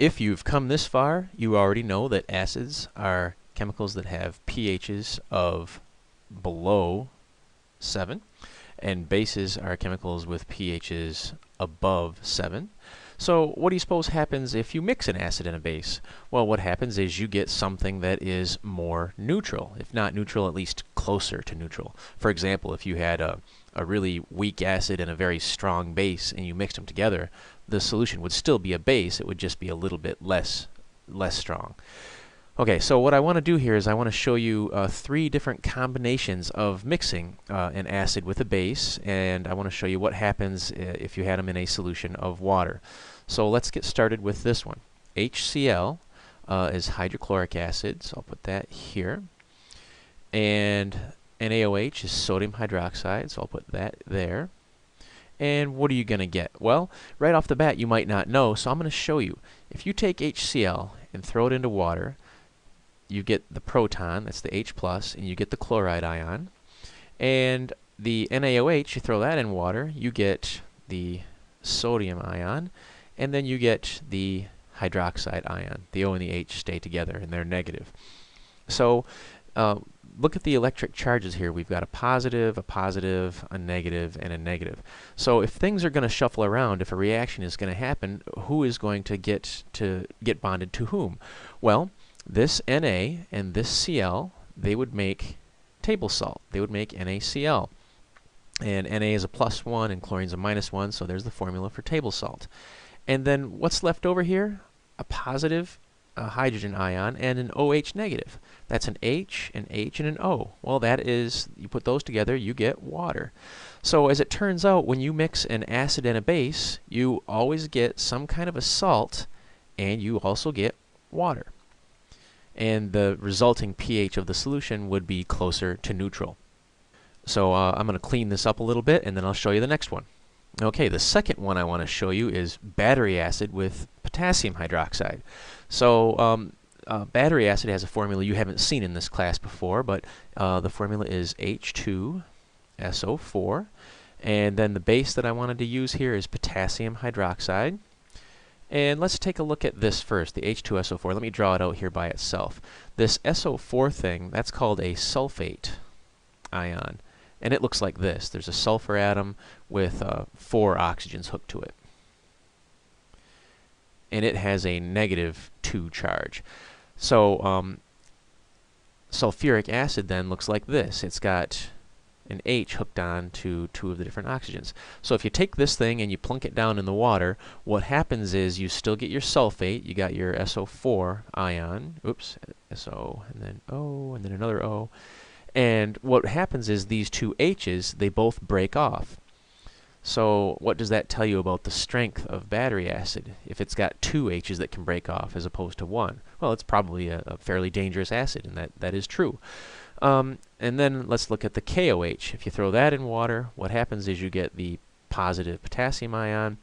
If you've come this far, you already know that acids are chemicals that have pHs of below 7, and bases are chemicals with pHs above 7. So what do you suppose happens if you mix an acid and a base? Well, what happens is you get something that is more neutral. If not neutral, at least closer to neutral. For example, if you had a really weak acid and a very strong base and you mixed them together, the solution would still be a base. It would just be a little bit less strong. Okay, so what I want to do here is I want to show you 3 different combinations of mixing an acid with a base, and I want to show you what happens if you had them in a solution of water. So let's get started with this one. HCl is hydrochloric acid, so I'll put that here. And NaOH is sodium hydroxide, so I'll put that there. And what are you going to get? Well, right off the bat you might not know, so I'm going to show you. If you take HCl and throw it into water, you get the proton, that's the H+, and you get the chloride ion. And the NaOH, you throw that in water, you get the sodium ion, and then you get the hydroxide ion. The O and the H stay together, and they're negative. So look at the electric charges here. We've got a positive, a negative, and a negative. So if things are going to shuffle around, if a reaction is going to happen, who is going to get bonded to whom? Well, this Na and this Cl, they would make table salt. They would make NaCl. And Na is a +1 and chlorine's a -1, so there's the formula for table salt. And then what's left over here? A positive hydrogen ion and an OH negative. That's an H, an H, and an O. Well, that is, you put those together, you get water. So as it turns out, when you mix an acid and a base, you always get some kind of a salt, and you also get water. And the resulting pH of the solution would be closer to neutral. So I'm going to clean this up a little bit, and then I'll show you the next one. Okay, the second one I want to show you is battery acid with potassium hydroxide. So battery acid has a formula you haven't seen in this class before, but the formula is H2SO4. And then the base that I wanted to use here is potassium hydroxide. And let's take a look at this first, the H2SO4. Let me draw it out here by itself. This SO4 thing, that's called a sulfate ion. And it looks like this. There's a sulfur atom with 4 oxygens hooked to it. And it has a -2 charge. So sulfuric acid then looks like this. It's got an H hooked on to 2 of the different oxygens. So if you take this thing and you plunk it down in the water, what happens is you still get your sulfate. You got your SO4 ion. Oops, SO, and then O, and then another O. And what happens is these 2 H's, they both break off. So what does that tell you about the strength of battery acid? If it's got 2 H's that can break off as opposed to 1, well, it's probably a fairly dangerous acid, and that is true. And then let's look at the KOH. If you throw that in water, what happens is you get the positive potassium ion,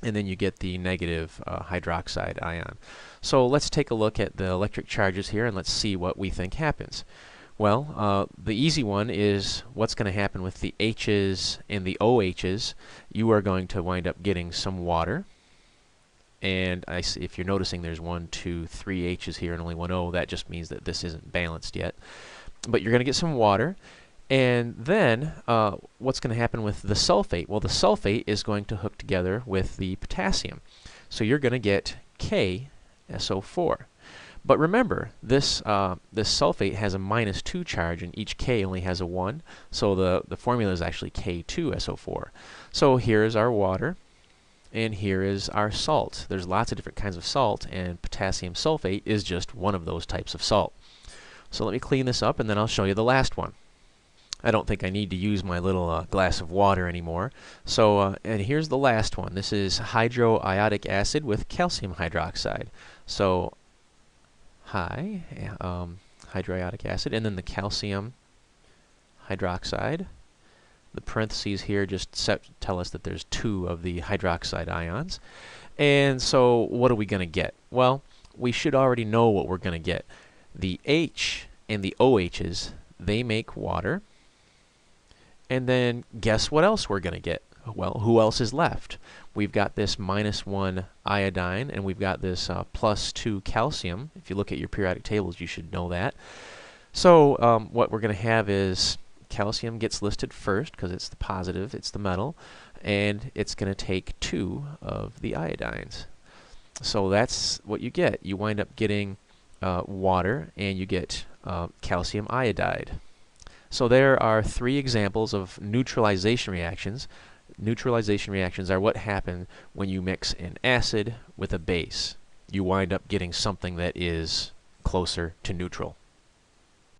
and then you get the negative hydroxide ion. So let's take a look at the electric charges here, and let's see what we think happens. Well, the easy one is what's going to happen with the H's and the OH's. You are going to wind up getting some water. And if you're noticing there's 1, 2, 3 H's here and only 1 O, that just means that this isn't balanced yet. But you're going to get some water. And then what's going to happen with the sulfate? Well, the sulfate is going to hook together with the potassium. So you're going to get KSO4. But remember, this sulfate has a -2 charge, and each K only has a 1. So the formula is actually K2SO4. So here's our water, and here is our salt. There's lots of different kinds of salt, and potassium sulfate is just one of those types of salt. So let me clean this up, and then I'll show you the last one. I don't think I need to use my little glass of water anymore. So, and here's the last one. This is hydroiodic acid with calcium hydroxide. So hydroiodic acid, and then the calcium hydroxide. The parentheses here just tell us that there's 2 of the hydroxide ions. And so what are we going to get? Well, we should already know what we're going to get. The H and the OH's, they make water. And then guess what else we're going to get? Well, who else is left? we've got this -1 iodine, and we've got this +2 calcium. If you look at your periodic tables, you should know that. So what we're going to have is calcium gets listed first because it's the positive, it's the metal, and it's going to take 2 of the iodines. So that's what you get. You wind up getting water, and you get calcium iodide. So there are 3 examples of neutralization reactions. Neutralization reactions are what happen when you mix an acid with a base. You wind up getting something that is closer to neutral.